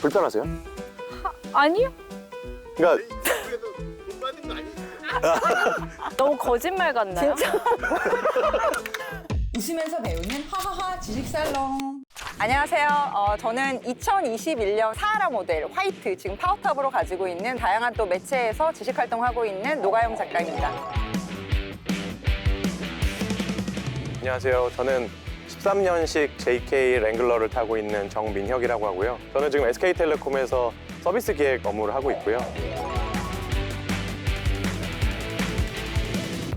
불편하세요? 아니요. 그러니까 너무 거짓말 같나요? 진짜? 웃으면서 배우는 하하하 지식살롱. 안녕하세요. 저는 2021년 사하라 모델 화이트 지금 파워탑으로 가지고 있는 다양한 또 매체에서 지식 활동하고 있는 노가영 작가입니다. 안녕하세요. 저는 13년식 JK 랭글러를 타고 있는 정민혁이라고 하고요. 저는 지금 SK텔레콤에서 서비스 기획 업무를 하고 있고요.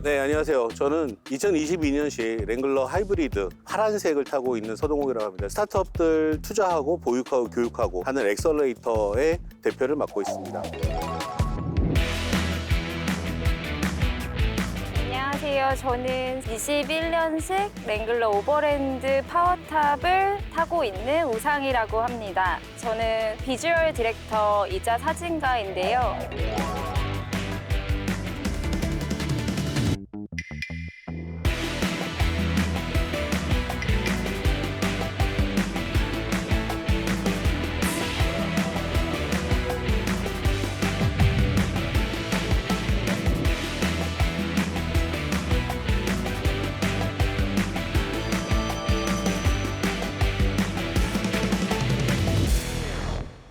네, 안녕하세요. 저는 2022년식 랭글러 하이브리드 파란색을 타고 있는 서동욱이라고 합니다. 스타트업들 투자하고 보육하고 교육하고 하는 엑셀러레이터의 대표를 맡고 있습니다. 안녕하세요. 저는 21년식 랭글러 오버랜드 파워탑을 타고 있는 우상이라고 합니다. 저는 비주얼 디렉터이자 사진가인데요.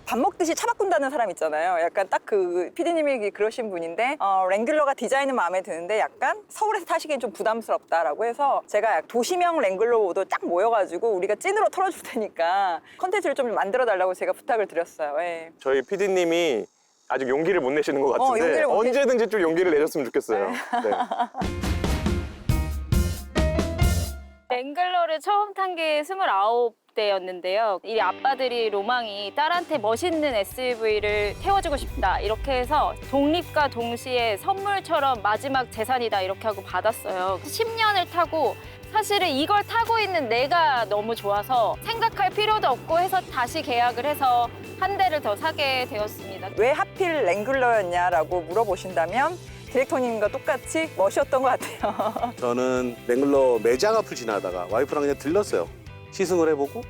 밥 먹듯이 차 바꾼다는 사람 있잖아요. 약간 딱 그 피디님이 그러신 분인데 랭글러가 디자인은 마음에 드는데 약간 서울에서 타시기엔 좀 부담스럽다라고 해서 제가 도시명 랭글러 모두 딱 모여가지고 우리가 찐으로 털어줄 테니까 컨텐츠를 좀 만들어 달라고 제가 부탁을 드렸어요. 예. 저희 PD님이 아직 용기를 못 내시는 것 같은데 용기를 못 언제든지 좀 용기를 내셨으면 좋겠어요. 네. 랭글러를 처음 탄 게 29대였는데요. 이 아빠들이 로망이 딸한테 멋있는 SUV를 태워주고 싶다. 이렇게 해서 독립과 동시에 선물처럼 마지막 재산이다. 이렇게 하고 받았어요. 10년을 타고 사실은 이걸 타고 있는 내가 너무 좋아서 생각할 필요도 없고 해서 다시 계약을 해서 한 대를 더 사게 되었습니다. 왜 하필 랭글러였냐라고 물어보신다면 디렉터님과 똑같이 멋이었던 것 같아요. 저는 랭글러 매장 앞을 지나다가 와이프랑 그냥 들렀어요. 시승을 해보고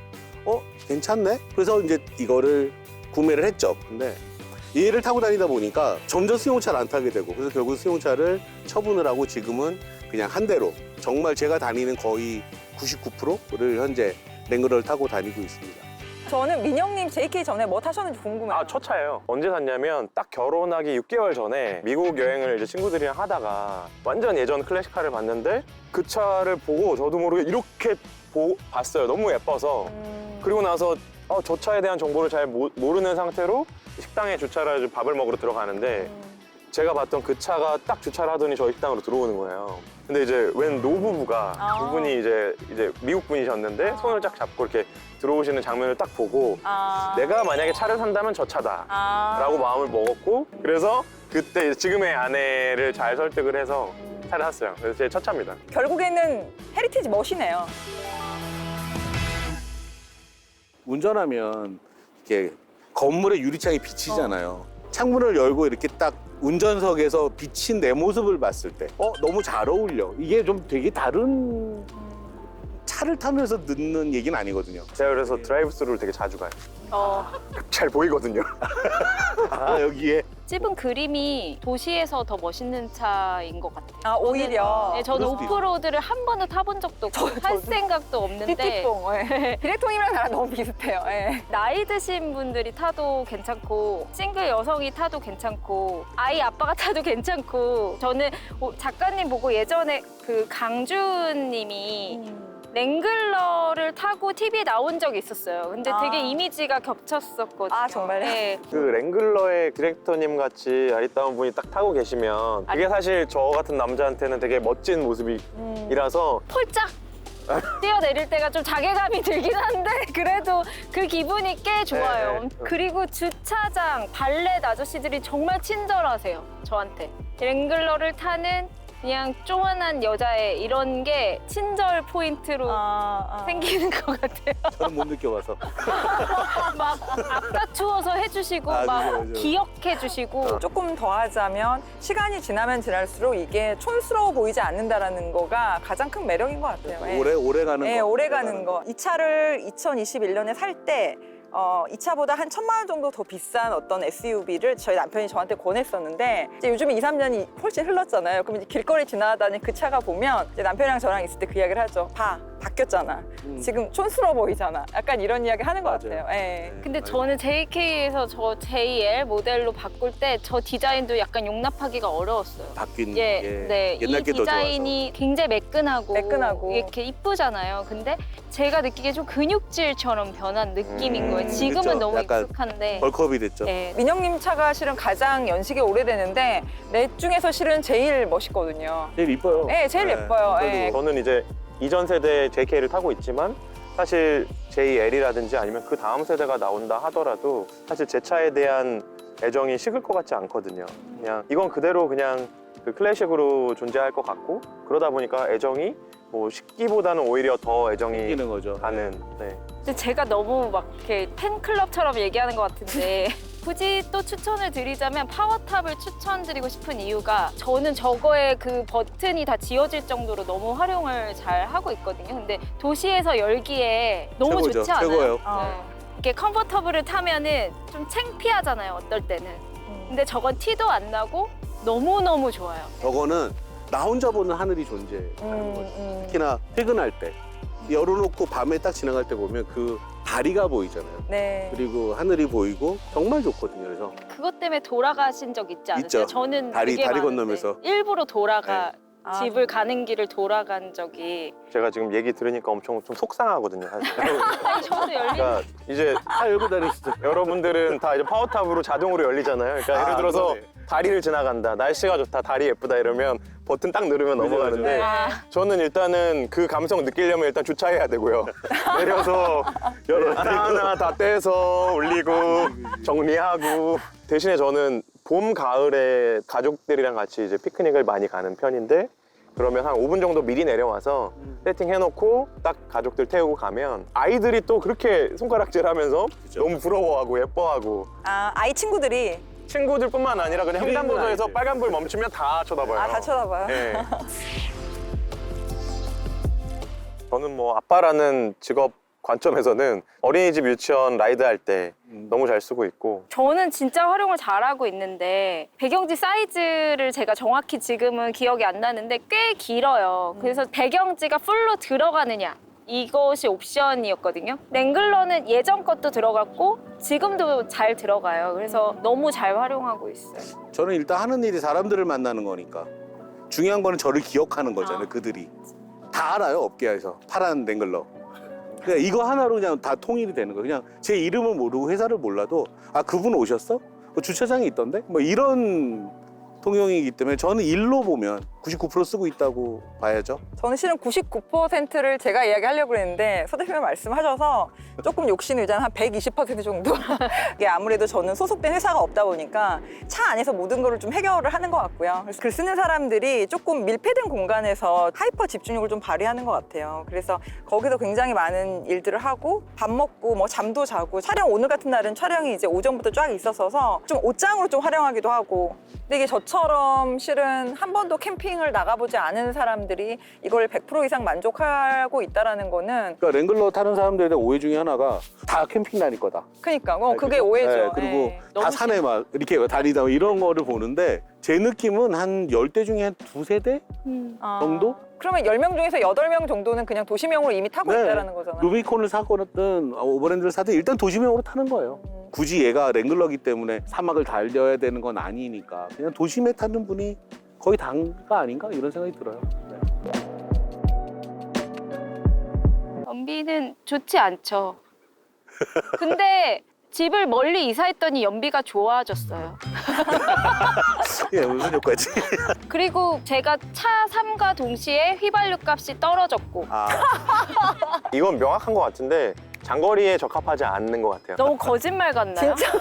괜찮네? 그래서 이제 이거를 구매를 했죠. 근데 얘를 타고 다니다 보니까 점점 승용차를 안 타게 되고 그래서 결국 승용차를 처분을 하고 지금은 그냥 한 대로 정말 제가 다니는 거의 99%를 현재 랭글러를 타고 다니고 있습니다. 저는 민영님 JK 전에 뭐 타셨는지 궁금해요. 첫 차예요. 언제 샀냐면 딱 결혼하기 6개월 전에 미국 여행을 이제 친구들이랑 하다가 완전 예전 클래식카를 봤는데 그 차를 보고 저도 모르게 이렇게 봤어요. 너무 예뻐서. 그리고 나서 저 차에 대한 정보를 잘 모르는 상태로 식당에 주차를 해서 밥을 먹으러 들어가는데 제가 봤던 그 차가 딱 주차를 하더니 저희 식당으로 들어오는 거예요. 근데 이제 웬 노부부가 두 분이 이제 미국 분이셨는데 손을 쫙 잡고 이렇게 들어오시는 장면을 딱 보고 내가 만약에 차를 산다면 저 차다라고 마음을 먹었고 그래서 그때 지금의 아내를 잘 설득을 해서 차를 샀어요. 그래서 제 첫 차입니다. 결국에는 헤리티지 멋이네요. 운전하면 이렇게 건물의 유리창이 비치잖아요. 창문을 열고 이렇게 딱 운전석에서 비친 내 모습을 봤을 때 너무 잘 어울려. 이게 좀 되게 다른 차를 타면서 듣는 얘기는 아니거든요. 제가 그래서 드라이브 스루를 되게 자주 가요. 잘 보이거든요. 여기에 찝은 그림이 도시에서 더 멋있는 차인 것 같아요. 오히려. 네, 저는 그럴 수도 오프로드를 한 번도 타본 적도 없고 탈 생각도 없는데 띠띠뽕. 예. 디렉터님이랑 나랑 너무 비슷해요. 예. 나이 드신 분들이 타도 괜찮고 싱글 여성이 타도 괜찮고 아이 아빠가 타도 괜찮고 저는 작가님 보고 예전에 그 강주님이 랭글러를 타고 TV에 나온 적이 있었어요. 근데 되게 이미지가 겹쳤었거든요. 아, 정말요? 네. 그 랭글러의 디렉터님 같이 아리따운 분이 딱 타고 계시면 그게 사실 저 같은 남자한테는 되게 멋진 모습이라서 폴짝 뛰어내릴 때가 좀 자괴감이 들긴 한데 그래도 그 기분이 꽤 좋아요. 네. 그리고 주차장 발렛 아저씨들이 정말 친절하세요. 저한테. 랭글러를 타는 그냥 쪼만한 여자의 이런 게 친절 포인트로 생기는 것 같아요. 저는 못 느껴봐서. 막 앞다투어서 해주시고 아, 막 맞아요. 기억해주시고 조금 더 하자면 시간이 지나면 지날수록 이게 촌스러워 보이지 않는다라는 거가 가장 큰 매력인 것 같아요. 예. 오래 가는 네, 거. 오래 가는 거. 이 차를 2021년에 살 때 이 차보다 한 1,000만 원 정도 더 비싼 어떤 SUV를 저희 남편이 저한테 권했었는데 이제 요즘에 2, 3년이 훨씬 흘렀잖아요. 그럼 이제 길거리 지나다니는 그 차가 보면 이제 남편이랑 저랑 있을 때 그 이야기를 하죠. 바뀌었잖아. 지금 촌스러워 보이잖아. 약간 이런 이야기 하는 것 맞아요. 같아요. 예. 근데 저는 JK에서 저 JL 모델로 바꿀 때 저 디자인도 약간 용납하기가 어려웠어요. 바뀐 예, 게 네, 옛날 이 게 더 디자인이 굉장히 매끈하고 이렇게 이쁘잖아요. 근데 제가 느끼기에 좀 근육질처럼 변한 느낌인 거예요. 지금은 그쵸. 너무 약간 익숙한데. 벌크업이 됐죠. 예, 민영님 차가 실은 가장 연식이 오래되는데 넷 중에서 실은 제일 멋있거든요. 제일 이뻐요. 네, 제일 예뻐요. 예. 저는 이제 이전 세대 JK를 타고 있지만 사실 JL이라든지 아니면 그 다음 세대가 나온다 하더라도 사실 제 차에 대한 애정이 식을 것 같지 않거든요. 그냥 이건 그대로 그냥 그 클래식으로 존재할 것 같고 그러다 보니까 애정이 뭐 식기보다는 오히려 더 애정이 생기는 거죠. 가는. 네. 근데 제가 너무 막 이렇게 팬클럽처럼 얘기하는 것 같은데 굳이 또 추천을 드리자면 파워탑을 추천드리고 싶은 이유가 저는 저거에 그 버튼이 다 지워질 정도로 너무 활용을 잘 하고 있거든요. 근데 도시에서 열기에 너무 최고죠. 좋지 않아요? 최고예요. 네. 이렇게 컨버터블을 타면은 좀 창피하잖아요, 어떨 때는. 근데 저건 티도 안 나고 너무너무 좋아요. 저거는 나 혼자 보는 하늘이 존재하는 거죠. 특히나 퇴근할 때 열어놓고 밤에 딱 지나갈 때 보면 그 다리가 보이잖아요. 네. 그리고 하늘이 보이고 정말 좋거든요. 그래서 그것 때문에 돌아가신 적 있지 않으세요? 있죠. 저는 다리 되게 많은데 건너면서. 일부러 돌아가 아, 집을 가는 길을 돌아간 적이 제가 지금 얘기 들으니까 엄청 좀 속상하거든요. 사실. 아니 저도 열린 그러니까 이제 다 열고 다니시죠. 여러분들은 다 이제 파워탑으로 자동으로 열리잖아요. 그러니까 예를 들어서 그러네. 다리를 지나간다, 날씨가 좋다, 다리 예쁘다 이러면 버튼 딱 누르면 그죠, 넘어가는데 아, 저는 일단은 그 감성 느끼려면 일단 주차해야 되고요. 내려서 하나하나 다 떼서 올리고 정리하고 대신에 저는 봄, 가을에 가족들이랑 같이 이제 피크닉을 많이 가는 편인데 그러면 한 5분 정도 미리 내려와서 세팅해놓고 딱 가족들 태우고 가면 아이들이 또 그렇게 손가락질하면서 그죠. 너무 부러워하고 예뻐하고 아이 친구들이 친구들뿐만 아니라 그냥 힘든 횡단보도에서 아이들. 빨간불 멈추면 다 쳐다봐요. 다 쳐다봐요. 네. 저는 뭐 아빠라는 직업 관점에서는 어린이집 유치원 라이드할 때 너무 잘 쓰고 있고 저는 진짜 활용을 잘하고 있는데 배경지 사이즈를 제가 정확히 지금은 기억이 안 나는데 꽤 길어요. 그래서 배경지가 풀로 들어가느냐 이것이 옵션이었거든요. 랭글러는 예전 것도 들어갔고 지금도 잘 들어가요. 그래서 너무 잘 활용하고 있어요. 저는 일단 하는 일이 사람들을 만나는 거니까 중요한 거는 저를 기억하는 거잖아요. 아. 그들이 다 알아요. 업계에서 파란 랭글러. 그냥 이거 하나로 그냥 다 통일이 되는 거예요. 그냥 제 이름을 모르고 회사를 몰라도 아 그분 오셨어? 주차장에 있던데? 뭐 이런 통용이기 때문에 저는 일로 보면 99% 쓰고 있다고 봐야죠. 저는 실은 99%를 제가 이야기하려고 했는데 서 대표님 말씀하셔서 조금 욕심 의자는 한 120% 정도. 이게 아무래도 저는 소속된 회사가 없다 보니까 차 안에서 모든 거를 좀 해결을 하는 것 같고요. 그래서 글 쓰는 사람들이 조금 밀폐된 공간에서 하이퍼 집중력을 좀 발휘하는 것 같아요. 그래서 거기서 굉장히 많은 일들을 하고 밥 먹고 뭐 잠도 자고 촬영 오늘 같은 날은 촬영이 이제 오전부터 쫙 있었어서 좀 옷장으로 좀 활용하기도 하고 근데 이게 저처럼 실은 한 번도 캠핑을 나가보지 않은 사람들이 이걸 100% 이상 만족하고 있다라는 거는 그러니까 랭글러 타는 사람들에 대한 오해 중에 하나가 다 캠핑 다닐 거다. 그러니까 그게 그죠? 오해죠. 네, 그리고 네. 다 너무 산에 막 이렇게 다니다 뭐 이런 거를 보는데 제 느낌은 한 10대 중에 한 두세 대 아, 정도? 그러면 10명 중에서 8명 정도는 그냥 도시명으로 이미 타고 네. 있다는 거잖아요. 루비콘을 사거든 오버랜드를 사든 일단 도시명으로 타는 거예요. 굳이 얘가 랭글러기 때문에 사막을 달려야 되는 건 아니니까 그냥 도심에 타는 분이 거의 다가 아닌가 이런 생각이 들어요. 네. 연비는 좋지 않죠. 근데 집을 멀리 이사했더니 연비가 좋아졌어요. 예, 무슨 효과지? 그리고 제가 차 3과 동시에 휘발유 값이 떨어졌고 아, 이건 명확한 것 같은데 장거리에 적합하지 않는 것 같아요. 너무 거짓말 같나요? 진짜?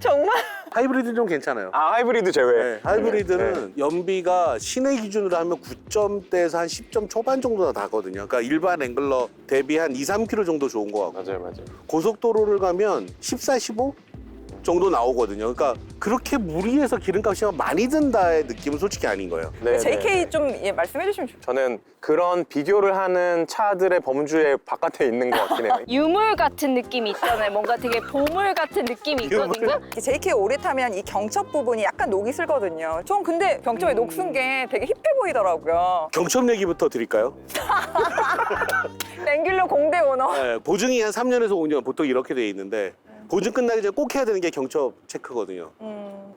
정말? 하이브리드는 좀 괜찮아요. 아 하이브리드 제외. 네, 하이브리드는 연비가 시내 기준으로 하면 9점대에서 한 10점 초반 정도 다 가거든요. 그러니까 일반 랭글러 대비 한 2, 3km 정도 좋은 거 같고 맞아요, 맞아요. 고속도로를 가면 14, 15? 정도 나오거든요. 그러니까 그렇게 무리해서 기름값이 많이 든다의 느낌은 솔직히 아닌 거예요. 네, JK 네. 좀 말씀해 주시면 좋겠어요. 저는 그런 비교를 하는 차들의 범주의 바깥에 있는 것 같긴 해요. 유물 같은 느낌이 있잖아요. 뭔가 되게 보물 같은 느낌이 있거든요. JK 오래 타면 이 경첩 부분이 약간 녹이 슬거든요. 전 근데 경첩에 녹 쓴 게 되게 힙해 보이더라고요. 경첩 얘기부터 드릴까요? 랭귤러 공대 오너. 네, 보증이 한 3년에서 5년 보통 이렇게 돼 있는데 보증 끝나기 전에 꼭 해야 되는 게 경첩 체크거든요.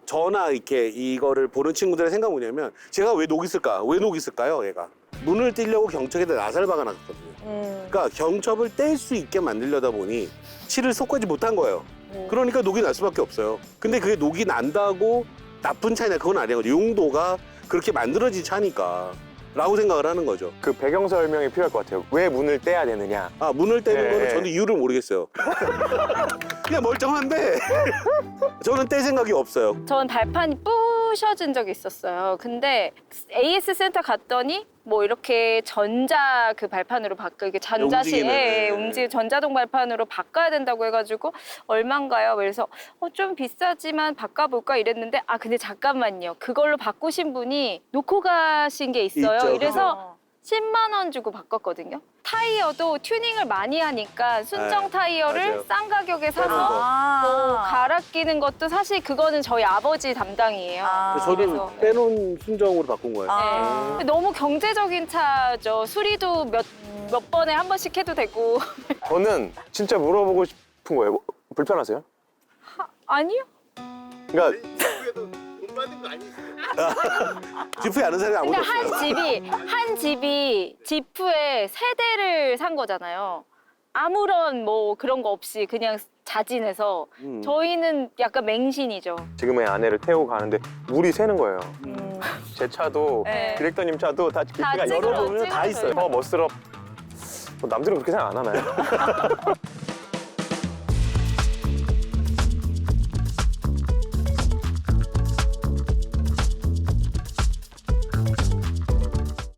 저나 이렇게 이거를 보는 친구들의 생각은 뭐냐면 제가 왜 녹이 있을까? 왜 녹이 있을까요? 얘가 문을 떼려고 경첩에다 나사를 박아놨거든요. 그러니까 경첩을 뗄 수 있게 만들려다 보니 칠을 쏙하지 못한 거예요. 그러니까 녹이 날 수밖에 없어요. 근데 그게 녹이 난다고 나쁜 차이나 그건 아니거든요. 용도가 그렇게 만들어진 차니까 라고 생각을 하는 거죠. 그 배경 설명이 필요할 것 같아요. 왜 문을 떼야 되느냐. 아, 문을 떼는 네. 거는 저는 이유를 모르겠어요. 그냥 멀쩡한데 저는 뗄 생각이 없어요. 전 발판이 부셔진 적이 있었어요. 근데 AS 센터 갔더니 뭐 이렇게 전자 그 발판으로 바꾸게 전자시에 움직이는. 전자동 발판으로 바꿔야 된다고 해가지고 얼마인가요? 그래서 좀 비싸지만 바꿔볼까 이랬는데 아 근데 잠깐만요. 그걸로 바꾸신 분이 놓고 가신 게 있어요. 있죠. 이래서 10만 원 주고 바꿨거든요. 타이어도 튜닝을 많이 하니까 순정 네, 타이어를 맞아요. 싼 가격에 사서 거. 뭐 갈아 끼는 것도 사실 그거는 저희 아버지 담당이에요. 저는 그래서. 빼놓은 순정으로 바꾼 거예요. 네. 너무 경제적인 차죠. 수리도 몇 번에 한 번씩 해도 되고. 저는 진짜 물어보고 싶은 거예요. 불편하세요? 아니요. 그러니까 지프에 아는 사람이 근데 아무도 없어요. 한 집이 지프에 세 대를 산 거잖아요. 아무런 뭐 그런 거 없이 그냥 자진해서 저희는 약간 맹신이죠. 지금의 아내를 태우고 가는데 물이 새는 거예요. 제 차도 네. 디렉터님 차도 다 기프가 찍으러 여러 보면 다 찍어서 있어요. 멋스럽. 남들은 그렇게 생각 안 하나요?